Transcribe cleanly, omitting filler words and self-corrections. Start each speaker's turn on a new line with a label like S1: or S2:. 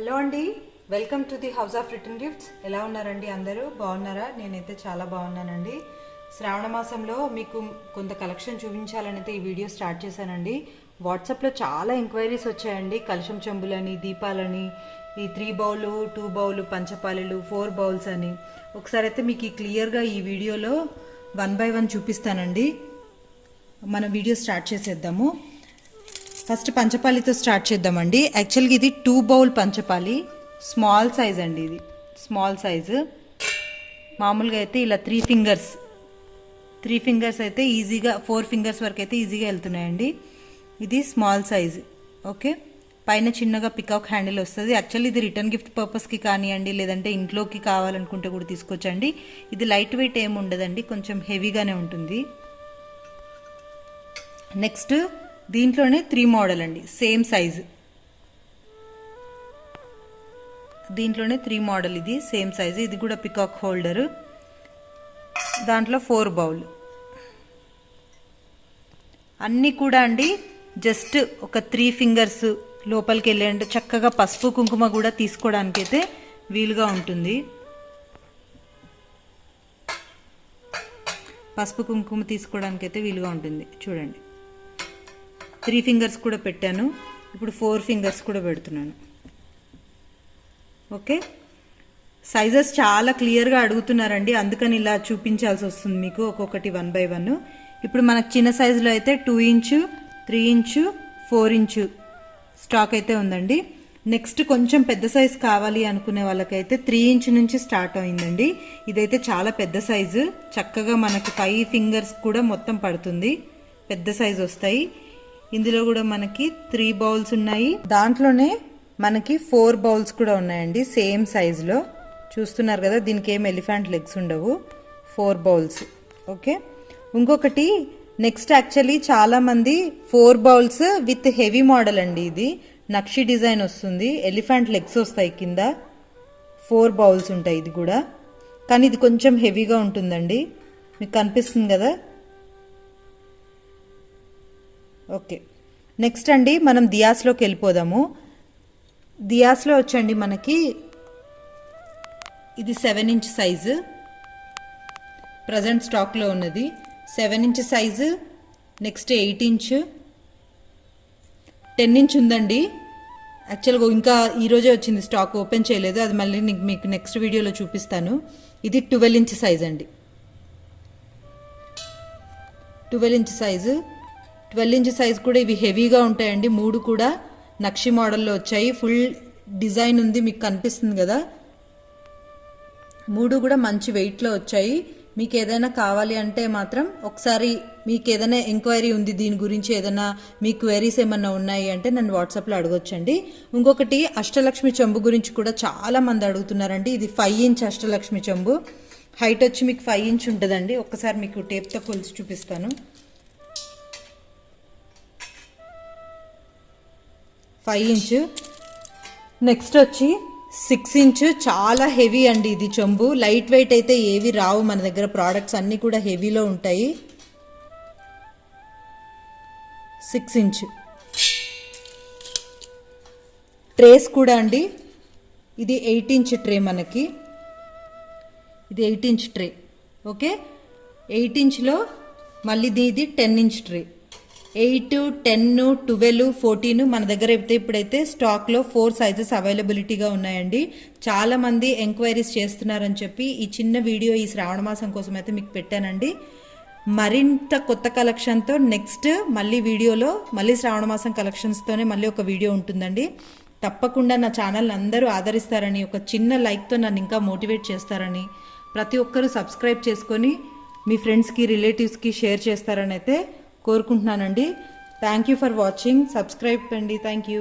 S1: Hello అండి, welcome to the house of return gifts. ఎలా ఉన్నారండి? అందరూ బాగున్నారా? నేనైతే చాలా బాగున్నానండి. శ్రావణ మాసంలో మీకు కొంత కలెక్షన్ చూపించాలని అయితే ఈ వీడియో స్టార్ట్ చేశానండి. వాట్సాప్లో చాలా ఎంక్వైరీస్ వచ్చాయండి. కలశం చెంబులని, దీపాలని, ఈ 3 బౌలు, 2 బౌలు, పంచపాలీలు, 4 బౌల్స్ అని. ఒకసారి అయితే మీకు క్లియర్గా ఈ వీడియోలో 1 by 1 చూపిస్తానండి. మన వీడియో స్టార్ట్ చేసేద్దాము. ఫస్ట్ పంచపాలితో స్టార్ట్ చేద్దామండి. యాక్చువల్గా ఇది 2 బౌల్ పంచపాలి, స్మాల్ సైజ్ అండి. ఇది స్మాల్ సైజు. మామూలుగా అయితే ఇలా 3 ఫింగర్స్ అయితే ఈజీగా 4 ఫింగర్స్ వరకు అయితే ఈజీగా వెళ్తున్నాయండి. ఇది స్మాల్ సైజ్. ఓకే, పైన చిన్నగా పికాక్ హ్యాండిల్ వస్తుంది. యాక్చువల్లీ ఇది రిటర్న్ గిఫ్ట్ పర్పస్కి కానివ్వండి, లేదంటే ఇంట్లోకి కావాలనుకుంటే కూడా తీసుకొచ్చండి. ఇది లైట్ వెయిట్ ఏమి ఉండదండి, కొంచెం హెవీగానే ఉంటుంది. నెక్స్ట్ దీంట్లోనే 3 మోడల్ అండి, సేమ్ సైజు. దీంట్లోనే 3 మోడల్, ఇది సేమ్ సైజు. ఇది కూడా పికాక్ హోల్డరు. దాంట్లో 4 బౌల్. అన్నీ కూడా అండి జస్ట్ ఒక 3 ఫింగర్స్ లోపలికి వెళ్ళండి. చక్కగా పసుపు కుంకుమ కూడా తీసుకోవడానికైతే వీలుగా ఉంటుంది. పసుపు కుంకుమ తీసుకోవడానికైతే వీలుగా ఉంటుంది. చూడండి, 3 ఫింగర్స్ కూడా పెట్టాను. ఇప్పుడు 4 ఫింగర్స్ కూడా పెడుతున్నాను. ఓకే, సైజెస్ చాలా క్లియర్గా అడుగుతున్నారండి, అందుకని ఇలా చూపించాల్సి వస్తుంది మీకు ఒక్కొక్కటి 1 by 1. ఇప్పుడు మనకు చిన్న సైజులో అయితే 2 ఇంచు, 3 ఇంచు, 4 ఇంచు స్టాక్ అయితే ఉందండి. నెక్స్ట్ కొంచెం పెద్ద సైజు కావాలి అనుకునే వాళ్ళకైతే 3 ఇంచు నుంచి స్టార్ట్ అయిందండి. ఇదైతే చాలా పెద్ద సైజు, చక్కగా మనకు 5 ఫింగర్స్ కూడా మొత్తం పడుతుంది. పెద్ద సైజు వస్తాయి. ఇందులో కూడా మనకి 3 బౌల్స్ ఉన్నాయి. దాంట్లోనే మనకి 4 బౌల్స్ కూడా ఉన్నాయండి, సేమ్ సైజులో. చూస్తున్నారు కదా, దీనికి ఏం ఎలిఫెంట్ లెగ్స్ ఉండవు. 4 బౌల్స్. ఓకే, ఇంకొకటి నెక్స్ట్ యాక్చువల్లీ చాలామంది 4 బౌల్స్ విత్ హెవీ మోడల్ అండి. ఇది నక్షి డిజైన్ వస్తుంది, ఎలిఫెంట్ లెగ్స్ వస్తాయి కింద. 4 బౌల్స్ ఉంటాయి ఇది కూడా, కానీ ఇది కొంచెం హెవీగా ఉంటుందండి. మీకు కనిపిస్తుంది కదా. ఓకే, నెక్స్ట్ అండి మనం దియాస్లోకి వెళ్ళిపోదాము. దియాస్లో వచ్చండి మనకి ఇది 7 ఇంచ్ సైజు ప్రజెంట్ స్టాక్లో ఉన్నది. 7 inch size. Next 8 inch, 10 inch ఉందండి. యాక్చువల్గా ఇంకా ఈరోజే వచ్చింది, స్టాక్ ఓపెన్ చేయలేదు. అది మళ్ళీ మీకు నెక్స్ట్ వీడియోలో చూపిస్తాను. ఇది 12 ఇంచ్ సైజ్ అండి. 12 ఇంచ్ సైజు. 12 ఇంచ్ సైజ్ కూడా ఇవి హెవీగా ఉంటాయండి. 3 కూడా నక్షి మోడల్లో వచ్చాయి. ఫుల్ డిజైన్ ఉంది, మీకు కనిపిస్తుంది కదా. 3 కూడా మంచి వెయిట్లో వచ్చాయి. మీకు ఏదైనా కావాలి అంటే మాత్రం ఒకసారి, మీకు ఏదైనా ఎంక్వైరీ ఉంది దీని గురించి, ఏదైనా మీ క్వైరీస్ ఏమన్నా ఉన్నాయి అంటే నన్ను వాట్సాప్లో అడగొచ్చండి. ఇంకొకటి అష్టలక్ష్మి చెంబు గురించి కూడా చాలా మంది అడుగుతున్నారండి. ఇది 5 ఇంచ్ అష్టలక్ష్మి చెంబు. హైట్ వచ్చి మీకు 5 ఇంచ్ ఉంటుందండి. ఒక్కసారి మీకు టేప్తో కొలిచి చూపిస్తాను. 5 ఇంచ్. నెక్స్ట్ వచ్చి 6 ఇంచ్. చాలా హెవీ అండి ఇది చెంబు. లైట్ వెయిట్ అయితే ఏవి రావు మన దగ్గర. ప్రోడక్ట్స్ అన్నీ కూడా హెవీలో ఉంటాయి. 6 ఇంచ్. ట్రేస్ కూడా అండి. ఇది 8 ఇంచ్ ట్రే మనకి. ఇది 8 ఇంచ్ ట్రే. ఓకే, 8 ఇంచ్లో మళ్ళీ ఇది 10 ఇంచ్ ట్రే. 8, 10, 12, 14 మన దగ్గర అయితే ఇప్పుడైతే స్టాక్లో 4 సైజెస్ అవైలబిలిటీగా ఉన్నాయండి. చాలామంది ఎంక్వైరీస్ చేస్తున్నారని చెప్పి ఈ చిన్న వీడియో ఈ శ్రావణ మాసం కోసం అయితే మీకు పెట్టానండి. మరింత కొత్త కలెక్షన్తో నెక్స్ట్ మళ్ళీ వీడియోలో మళ్ళీ శ్రావణ మాసం కలెక్షన్స్తోనే మళ్ళీ ఒక వీడియో ఉంటుందండి. తప్పకుండా నా ఛానల్ని అందరూ ఆదరిస్తారని, ఒక చిన్న లైక్తో నన్ను ఇంకా మోటివేట్ చేస్తారని, ప్రతి ఒక్కరూ సబ్స్క్రైబ్ చేసుకొని మీ ఫ్రెండ్స్కి, రిలేటివ్స్కి షేర్ చేస్తారని అయితే కోరుకుంటున్నానండి. Thank you for watching. Subscribe అండి. Thank you.